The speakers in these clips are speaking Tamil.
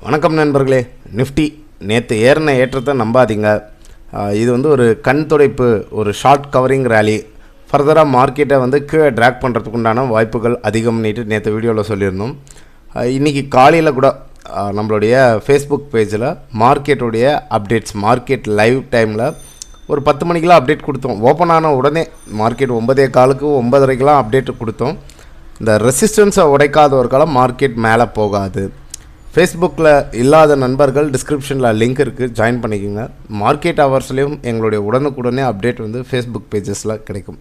வணக்கம் நண்பர்களே. நிஃப்டி நேற்று ஏறின ஏற்றத்தை நம்பாதீங்க. இது வந்து ஒரு கண் துடைப்பு, ஒரு ஷார்ட் கவரிங் ரேலி. ஃபர்தராக மார்க்கெட்டை வந்து கீழே ட்ராக் பண்ணுறதுக்கு உண்டான வாய்ப்புகள் அதிகம்னுட்டு நேற்று வீடியோவில் சொல்லியிருந்தோம். இன்றைக்கி காலையில் கூட நம்மளுடைய ஃபேஸ்புக் பேஜில் மார்க்கெட்டுடைய அப்டேட்ஸ், மார்க்கெட் லைவ் டைமில் ஒரு 10 மணிக்கெலாம் அப்டேட் கொடுத்தோம். ஓப்பன் ஆன உடனே மார்க்கெட் 9:15 9:30 அப்டேட் கொடுத்தோம். இந்த ரெசிஸ்டன்ஸை உடைக்காதவர்களால் மார்க்கெட் மேலே போகாது. ஃபேஸ்புக்கில் இல்லாத நண்பர்கள் டிஸ்கிரிப்ஷனில் லிங்க் இருக்குது, ஜாயின் பண்ணிக்கோங்க. மார்க்கெட் ஹவர்ஸ்லேயும் எங்களுடைய உடனுக்குடனே அப்டேட் வந்து ஃபேஸ்புக் பேஜஸில் கிடைக்கும்,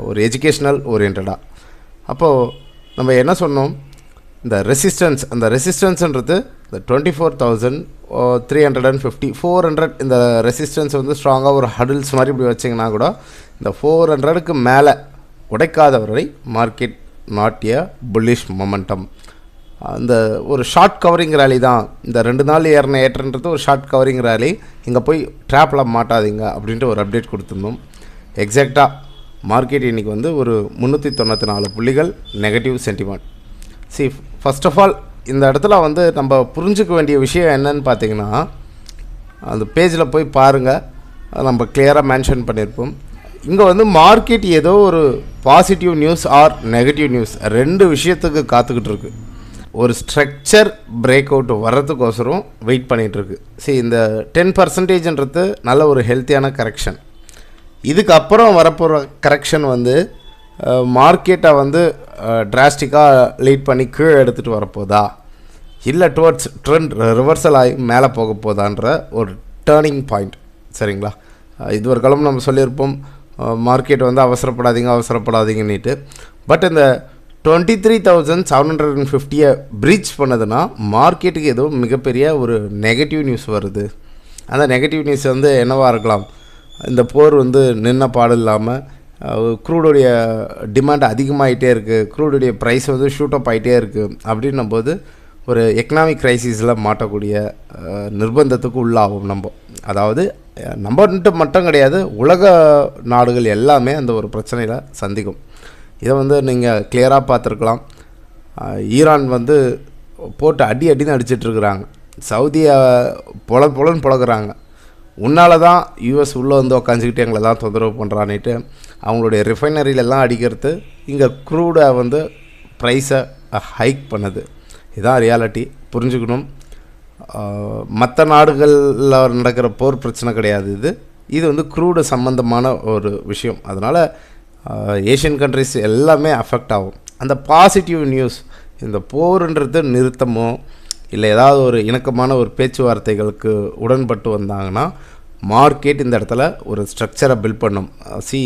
ஒரு எஜுகேஷ்னல் ஓரியன்டாக. அப்போது நம்ம என்ன சொன்னோம், இந்த ரெசிஸ்டன்ஸ், அந்த ரெசிஸ்டன்ஸுன்றது இந்த 24,350 400 இந்த ரெசிஸ்டன்ஸ் வந்து ஸ்ட்ராங்காக ஒரு ஹடில்ஸ் மாதிரி இப்படி வச்சிங்கன்னா கூட இந்த 400க்கு மேலே உடைக்காதவரை market not a bullish momentum. அந்த ஒரு ஷார்ட் கவரிங் ரேலி தான். இந்த 2 நாள் ஏறின ஏற்றன்றது ஒரு ஷார்ட் கவரிங் ரேலி. இங்கே போய் ட்ராப்பில் மாட்டாதீங்க அப்படின்ட்டு ஒரு அப்டேட் கொடுத்துருந்தோம். எக்ஸாக்டாக மார்க்கெட் இன்றைக்கி வந்து ஒரு 394 புள்ளிகள் negative sentiment. First of all இந்த இடத்துல வந்து நம்ம புரிஞ்சுக்க வேண்டிய விஷயம் என்னன்னு பார்த்தீங்கன்னா, அந்த பேஜில் போய் பாருங்கள், நம்ம கிளியராக மென்ஷன் பண்ணியிருப்போம். இங்கே வந்து மார்க்கெட் ஏதோ ஒரு positive news or negative news 2 விஷயத்துக்கு காத்துக்கிட்டு இருக்கு. ஒரு ஸ்ட்ரக்சர் பிரேக் அவுட் வர்றதுக்கோசரம் வெயிட் பண்ணிகிட்ருக்கு. இந்த 10%ன்றது நல்ல ஒரு ஹெல்த்தியான கரெக்ஷன். இதுக்கப்புறம் வரப்போகிற கரெக்ஷன் வந்து மார்க்கெட்டை வந்து டிராஸ்டிக்காக லீட் பண்ணி கீழே எடுத்துகிட்டு வரப்போதா, இல்லை டுவர்ட்ஸ் ட்ரெண்ட் ரிவர்சல் ஆகி மேலே போக போதான்ற ஒரு டேர்னிங் பாயிண்ட். சரிங்களா? இது ஒரு காலம் நம்ம சொல்லியிருப்போம், மார்க்கெட் வந்து அவசரப்படாதீங்கன்னுட்டு. பட் இந்த 23,750 பிரீச் பண்ணதுன்னா மார்க்கெட்டுக்கு ஏதோ மிகப்பெரிய ஒரு நெகட்டிவ் நியூஸ் வருது. அந்த நெகட்டிவ் நியூஸ் வந்து என்னவாக இருக்கலாம், இந்த போர் வந்து நின்ன பாடு இல்லாமல் க்ரூடுடைய டிமாண்ட் அதிகமாகிட்டே இருக்குது, க்ரூடுடைய ப்ரைஸ் வந்து ஷூட் அப் ஆகிட்டே இருக்குது. அப்படின்னும் போது ஒரு எக்கனாமிக் க்ரைசிஸில் மாட்டக்கூடிய நிர்பந்தத்துக்கு உள்ளாகும் நம்ம. அதாவது நம்மன்ட்டு மட்டும் கிடையாது, உலக நாடுகள் எல்லாமே அந்த ஒரு பிரச்சனையில் சந்திக்கும். இதை வந்து நீங்கள் கிளியராக பார்த்துருக்கலாம். ஈரான் வந்து போட்டு அடின்னு அடிச்சிட்ருக்குறாங்க, சவுதியை பொலன்னு புழக்கிறாங்க. உன்னால தான் யூஎஸ் உள்ளே வந்து உக்காஞ்சிக்கிட்டு எங்களை தான் தொந்தரவு பண்ணுறான்னுட்டு அவங்களுடைய ரிஃபைனரியிலெல்லாம் அடிக்கிறது, இங்கே க்ரூடை வந்து ப்ரைஸை ஹைக் பண்ணுது. இதுதான் ரியாலிட்டி, புரிஞ்சுக்கணும். மற்ற நாடுகளில் நடக்கிற போர் பிரச்சனை கிடையாது, இது வந்து க்ரூடு சம்மந்தமான ஒரு விஷயம். அதனால் ஏஷியன் கண்ட்ரிஸ் எல்லாமே அஃபெக்ட் ஆகும். அந்த பாசிட்டிவ் நியூஸ், இந்த போருன்றது நிறுத்தமோ இல்லை ஏதாவது ஒரு இணக்கமான ஒரு பேச்சுவார்த்தைகளுக்கு உடன்பட்டு வந்தாங்கன்னா மார்க்கெட் இந்த இடத்துல ஒரு ஸ்ட்ரக்சரை பில்ட் பண்ணும்.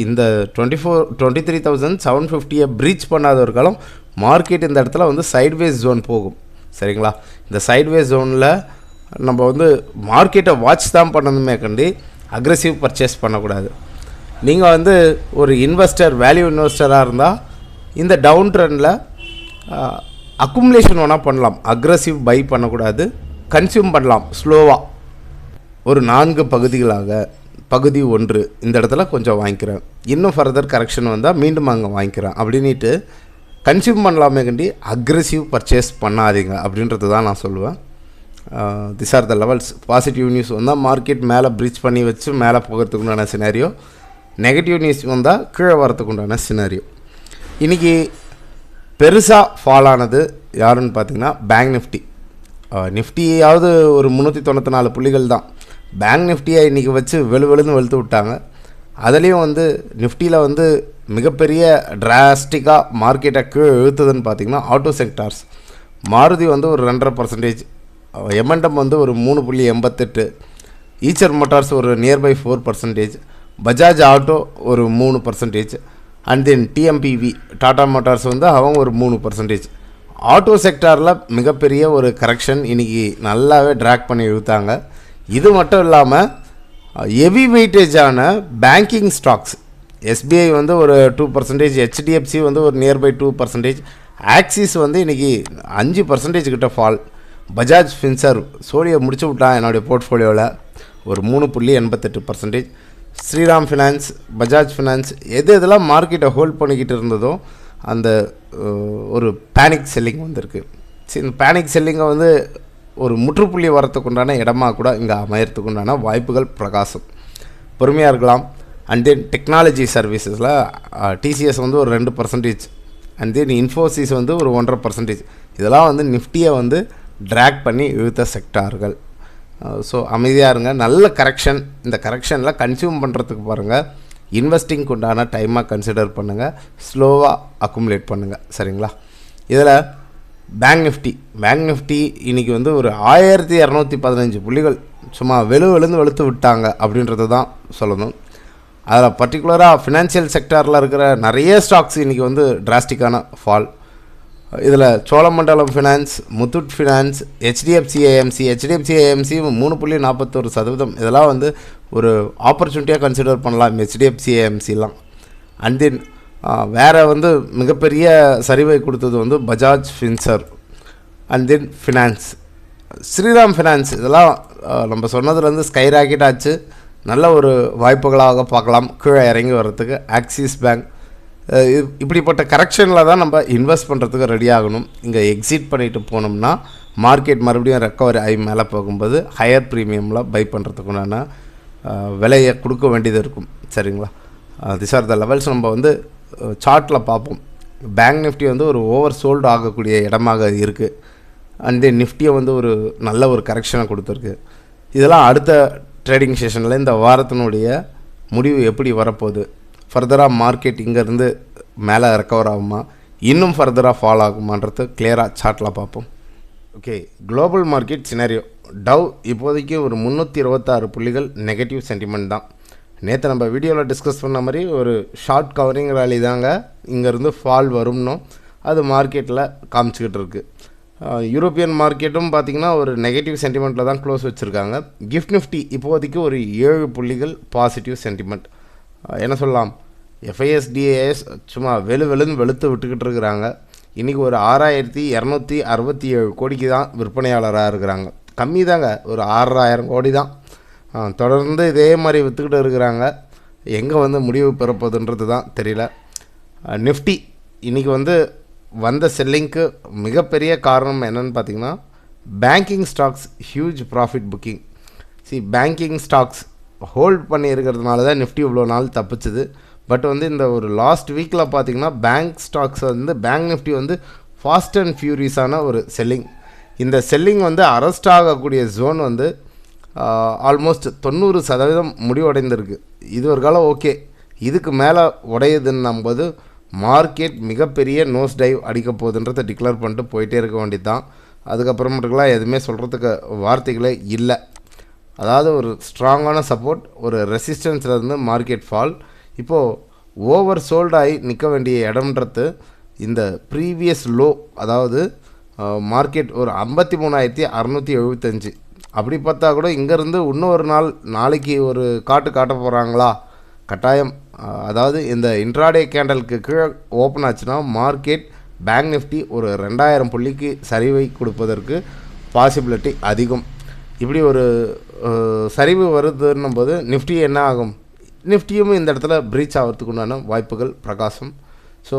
இந்த 23,750 பிரீச் பண்ணாத ஒரு காலம் மார்க்கெட் இந்த இடத்துல வந்து சைட்வேஸ் ஜோன் போகும். சரிங்களா? இந்த சைட்வேஸ் ஜோனில் நம்ம வந்து மார்க்கெட்டை வாட்ச் தான் பண்ணணுமே கண்டி அக்ரெசிவ் பர்ச்சேஸ் பண்ணக்கூடாது. நீங்கள் வந்து ஒரு இன்வெஸ்டர், வேல்யூ இன்வெஸ்டராக இருந்தால் இந்த டவுன் ட்ரெண்டில் அக்குமுலேஷன் வேணால் பண்ணலாம், அக்ரெசிவ் பை பண்ணக்கூடாது. கன்சியூம் பண்ணலாம் ஸ்லோவாக, ஒரு 4 பகுதிகளாக. பகுதி 1 இந்த இடத்துல கொஞ்சம் வாங்கிக்கிறேன், இன்னும் ஃபர்தர் கரெக்ஷன் வந்தால் மீண்டும் அங்கே வாங்கிக்கிறேன் அப்படின்ட்டு கன்சியூம் பண்ணலாமே கண்டி அக்ரெசிவ் பர்ச்சேஸ் பண்ணாதீங்க அப்படின்றது தான் நான் சொல்லுவேன். This R the levels. Positive news வந்தால் மார்க்கெட் மேலே ப்ரீச் பண்ணி வச்சு மேலே போகிறதுக்கு உண்டான சினாரியோ, நெகட்டிவ் நியூஸ் வந்தால் கீழே வரத்துக்கு உண்டான சினாரியோ. இன்றைக்கி பெருசாக ஃபால் ஆனது யாருன்னு பார்த்தீங்கன்னா பேங்க் நிஃப்டி. நிஃப்டியாவது ஒரு 394 புள்ளிகள் தான். பேங்க் நிஃப்டியை இன்றைக்கி வச்சு வெளுன்னு வெளுத்து விட்டாங்க. அதுலேயும் வந்து நிஃப்டியில் வந்து மிகப்பெரிய டிராஸ்டிக்காக மார்க்கெட்டை கீழே இழுத்துதுன்னு பார்த்திங்கன்னா ஆட்டோ செக்டார்ஸ். மாருதி வந்து ஒரு 2.5%, எம்என்டம் வந்து ஒரு 3.88%, ஈச்சர் மோட்டார்ஸ் ஒரு நியர்பை 4%, பஜாஜ் ஆட்டோ ஒரு 3%, அண்ட் தென் டிஎம்பிவி டாடா மோட்டார்ஸ் வந்து அவங்க ஒரு 3%. ஆட்டோ செக்டாரில் மிகப்பெரிய ஒரு கரெக்ஷன் இன்றைக்கி நல்லாவே ட்ராக் பண்ணி இழுத்தாங்க. இது மட்டும் இல்லாமல் ஹெவி வெயிட்டேஜான பேங்கிங் ஸ்டாக்ஸ், எஸ்பிஐ வந்து ஒரு 2%, ஹெச்டிஎஃப்சி வந்து ஒரு நியர்பை 2%, ஆக்சிஸ் வந்து இன்றைக்கி 5% கிட்ட ஃபால். பஜாஜ் ஃபின்சர்வ் சோழியை முடிச்சு விட்டான் என்னுடைய போர்ட்ஃபோலியோவில், ஒரு 3.88%. ஸ்ரீராம் ஃபினான்ஸ், பஜாஜ் ஃபினான்ஸ், எதெல்லாம் மார்க்கெட்டை ஹோல்ட் பண்ணிக்கிட்டு இருந்ததோ அந்த ஒரு பேனிக் செல்லிங் வந்திருக்கு. சரி, இந்த பேனிக் செல்லிங்கை வந்து ஒரு முற்றுப்புள்ளி வரத்துக்கு உண்டான இடமா கூட இங்கே அமையறதுக்கு உண்டான வாய்ப்புகள் பிரகாசம். பொறுமையாக இருக்கலாம். அண்ட் தென் டெக்னாலஜி சர்வீசஸில் டிசிஎஸ் வந்து ஒரு 2%, அண்ட் தென் இன்ஃபோசிஸ் வந்து ஒரு 1.5%. இதெல்லாம் வந்து நிஃப்டியை வந்து ட்ராக் பண்ணி இழுத்த செக்டார்கள். ஸோ அமைதியாக இருங்க. நல்ல கரெக்ஷன். இந்த கரெக்ஷனில் கன்சியூம் பண்ணுறதுக்கு பாருங்கள். இன்வெஸ்டிங்க்கு உண்டான டைமாக கன்சிடர் பண்ணுங்கள். ஸ்லோவாக அக்குமுலேட் பண்ணுங்கள். சரிங்களா? இதில் பேங்க் நிஃப்டி இன்றைக்கி வந்து ஒரு 1215 புள்ளிகள் சும்மா வெளுத்து விட்டாங்க அப்படின்றது தான் சொல்லணும். அதில் பர்டிகுலராக ஃபினான்ஷியல் செக்டாரில் இருக்கிற நிறைய ஸ்டாக்ஸ் இன்றைக்கி வந்து டிராஸ்டிக்கான ஃபால். இதில் Cholamandalam finance, Muthoot finance, HDFC AMC 3.41%. இதெல்லாம் வந்து ஒரு ஆப்பர்ச்சுனிட்டியாக கன்சிடர் பண்ணலாம் ஹெச்டிஎஃப்சி ஏஎம்சிலாம். அண்ட் தென் வேறு வந்து மிகப்பெரிய சரிவை கொடுத்தது வந்து Bajaj Finserv, and then finance, Shriram finance. இதெல்லாம் நம்ம சொன்னதுலேருந்து ஸ்கை ராக்கெட் ஆச்சு. நல்ல ஒரு வாய்ப்புகளாக பார்க்கலாம் கீழே இறங்கி வர்றதுக்கு. Axis bank. இப்படிப்பட்ட கரெக்ஷனில் தான் நம்ம இன்வெஸ்ட் பண்ணுறதுக்கு ரெடி ஆகணும். இங்கே எக்ஸிட் பண்ணிவிட்டு போனோம்னா மார்க்கெட் மறுபடியும் ரெக்கவரி ஆகி மேலே போகும்போது ஹையர் ப்ரீமியமில் பை பண்ணுறதுக்குண்டான விலையை கொடுக்க வேண்டியது இருக்கும். சரிங்களா? This R the levels. நம்ம வந்து சார்ட்டில் பார்ப்போம். பேங்க் நிஃப்டி வந்து ஒரு ஓவர் சோல்டு ஆகக்கூடிய இடமாக இருக்குது. அண்ட் தென் நிஃப்டியை வந்து ஒரு நல்ல ஒரு கரெக்ஷனை கொடுத்துருக்கு. இதெல்லாம் அடுத்த ட்ரேடிங் செஷனில் இந்த வாரத்தினுடைய முடிவு எப்படி வரப்போகுது, ஃபர்தராக மார்க்கெட் இங்கேருந்து மேலே ரெக்கவர் ஆகுமா, இன்னும் ஃபர்தராக ஃபால் ஆகுமான்றது கிளியராக சார்ட்டில் பார்ப்போம். Okay, global market scenario. Dow இப்போதைக்கு ஒரு 326 புள்ளிகள் நெகட்டிவ் சென்டிமெண்ட் தான். நேற்று நம்ம வீடியோவில் டிஸ்கஸ் பண்ண மாதிரி ஒரு ஷார்ட் கவரிங் ரேலி தாங்க இங்கேருந்து ஃபால் வரும்னோ அது மார்க்கெட்டில் காமிச்சிக்கிட்டு இருக்குது. யூரோப்பியன் மார்க்கெட்டும் பார்த்திங்கன்னா ஒரு நெகட்டிவ் சென்டிமெண்ட்டில் தான் க்ளோஸ் வச்சுருக்காங்க. கிஃப்ட் நிஃப்டி இப்போதைக்கு ஒரு 7 புள்ளிகள் பாசிட்டிவ் சென்டிமெண்ட். என்ன சொல்லலாம், எஃப்ஐஎஸ்டிஏஎஸ் சும்மா வெளுத்து விட்டுக்கிட்டு இருக்கிறாங்க. இன்றைக்கி ஒரு 6267 கோடிக்கு தான் விற்பனையாளராக இருக்கிறாங்க. கம்மி தாங்க, ஒரு 6000 கோடி தான். தொடர்ந்து இதே மாதிரி விற்றுக்கிட்டு இருக்கிறாங்க. எங்கே வந்து முடிவு பெறப்போகுதுன்றது தான் தெரியல. நிஃப்டி இன்றைக்கி வந்து வந்த செல்லிங்க்கு மிகப்பெரிய காரணம் என்னென்னு பார்த்திங்கன்னா banking stocks huge profit booking. Banking stocks hold பண்ணி இருக்கிறதுனால தான் நிஃப்டி இவ்வளோ நாள் தப்பிச்சுது. பட் வந்து இந்த ஒரு லாஸ்ட் வீக்கில் பார்த்திங்கன்னா பேங்க் ஸ்டாக்ஸ் வந்து பேங்க் நிஃப்டி வந்து ஃபாஸ்ட் அண்ட் ஃபியூரியஸான ஒரு செல்லிங். இந்த செல்லிங் வந்து அரெஸ்ட் ஆகக்கூடிய ஜோன் வந்து ஆல்மோஸ்ட் 90% முடிவடைந்திருக்கு. இது ஒரு காலம் ஓகே. இதுக்கு மேலே உடையுதுன்னும் போது மார்க்கெட் மிகப்பெரிய நோஸ் டைவ் அடிக்க போகுதுன்றதை டிக்ளேர் பண்ணிட்டு போயிட்டே இருக்க வேண்டியது தான். அதுக்கப்புறமேட்டுக்கெலாம் எதுவுமே சொல்கிறதுக்கு வார்த்தைகளே இல்லை. அதாவது ஒரு ஸ்ட்ராங்கான சப்போர்ட், ஒரு ரெசிஸ்டன்ஸ்லேருந்து மார்க்கெட் ஃபால். இப்போது ஓவர் சோல்டாகி நிற்க வேண்டிய இடம்ன்றது இந்த ப்ரீவியஸ் லோ. அதாவது மார்க்கெட் ஒரு 53,675 அப்படி பார்த்தா கூட இங்கேருந்து இன்னொரு நாளைக்கு ஒரு காட்ட போகிறாங்களா கட்டாயம். அதாவது இந்த இன்ட்ராடே கேண்டலுக்கு கீழே ஓப்பன் ஆச்சுன்னா மார்க்கெட் பேங்க் நிஃப்டி ஒரு 2000 புள்ளிக்கு சரிவை கொடுப்பதற்கு பாசிபிலிட்டி அதிகம். இப்படி ஒரு சரிவு வருதுன்னும் போது நிஃப்டி என்ன ஆகும், நிஃப்டியும் இந்த இடத்துல ப்ரீச் ஆகிறதுக்கு உண்டான வாய்ப்புகள் பிரகாசம். ஸோ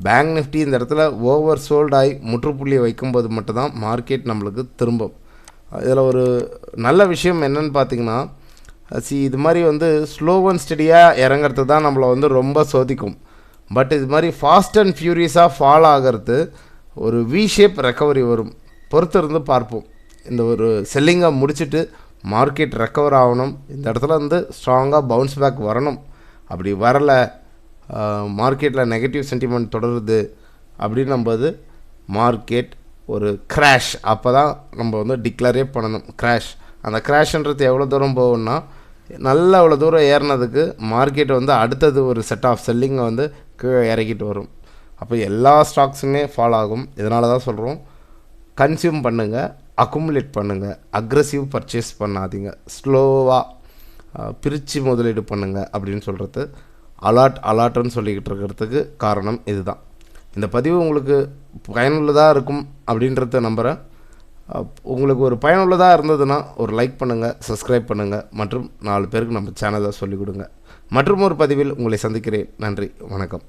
பேங்க் நிஃப்டி இந்த இடத்துல ஓவர் சோல்ட் ஆகி முற்றுப்புள்ளி வைக்கும்போது மட்டும்தான் மார்க்கெட் நம்மளுக்கு திரும்பும். இதில் ஒரு நல்ல விஷயம் என்னென்னு பார்த்திங்கன்னா, இது மாதிரி வந்து ஸ்லோ அண்ட் ஸ்டடியாக இறங்கிறது தான் நம்மளை வந்து ரொம்ப சோதிக்கும். பட் இது மாதிரி ஃபாஸ்ட் அண்ட் ஃபியூரியஸாக ஃபால் ஆகிறது ஒரு வி ஷேப் ரெக்கவரி வரும். பொறுத்திருந்து பார்ப்போம். இந்த ஒரு செல்லிங்கை முடிச்சுட்டு மார்க்கெட் ரெக்கவர் ஆகணும். இந்த இடத்துல வந்து ஸ்ட்ராங்காக பவுன்ஸ் பேக் வரணும். அப்படி வரலை, மார்க்கெட்டில் நெகட்டிவ் சென்டிமெண்ட் தொடருது அப்படின்னும்போது மார்க்கெட் ஒரு கிராஷ் அப்போ தான் நம்ம வந்து டிக்ளரே பண்ணணும். கிராஷ், அந்த கிராஷ்ன்றது எவ்வளோ தூரம் போகும்னா, நல்லா அவ்வளோ தூரம் ஏறினதுக்கு மார்க்கெட் வந்து அடுத்தது ஒரு செட் ஆஃப் செல்லிங்கை வந்து கீழே இறக்கிட்டு வரும். அப்போ எல்லா ஸ்டாக்ஸுமே ஃபால் ஆகும். இதனால தான் சொல்கிறோம், கன்சியூம் பண்ணுங்கள், அக்குமுலேட் பண்ணுங்கள், அக்ரெசிவ் பர்ச்சேஸ் பண்ணாதீங்க, ஸ்லோவாக பிரித்து முதலீடு பண்ணுங்கள் அப்படின்னு சொல்கிறது அலாட்டுன்னு சொல்லிக்கிட்டு இருக்கிறதுக்கு காரணம் இதுதான். இந்த பதிவு உங்களுக்கு பயனுள்ளதாக இருக்கும் அப்படின்றத நம்புகிறேன். உங்களுக்கு ஒரு பயனுள்ளதாக இருந்ததுன்னா ஒரு லைக் பண்ணுங்கள், சப்ஸ்கிரைப் பண்ணுங்கள், மற்றும் 4 பேருக்கு நம்ம சேனலை சொல்லிக் கொடுங்க. மற்றும் ஒரு பதிவில் உங்களை சந்திக்கிறேன். நன்றி, வணக்கம்.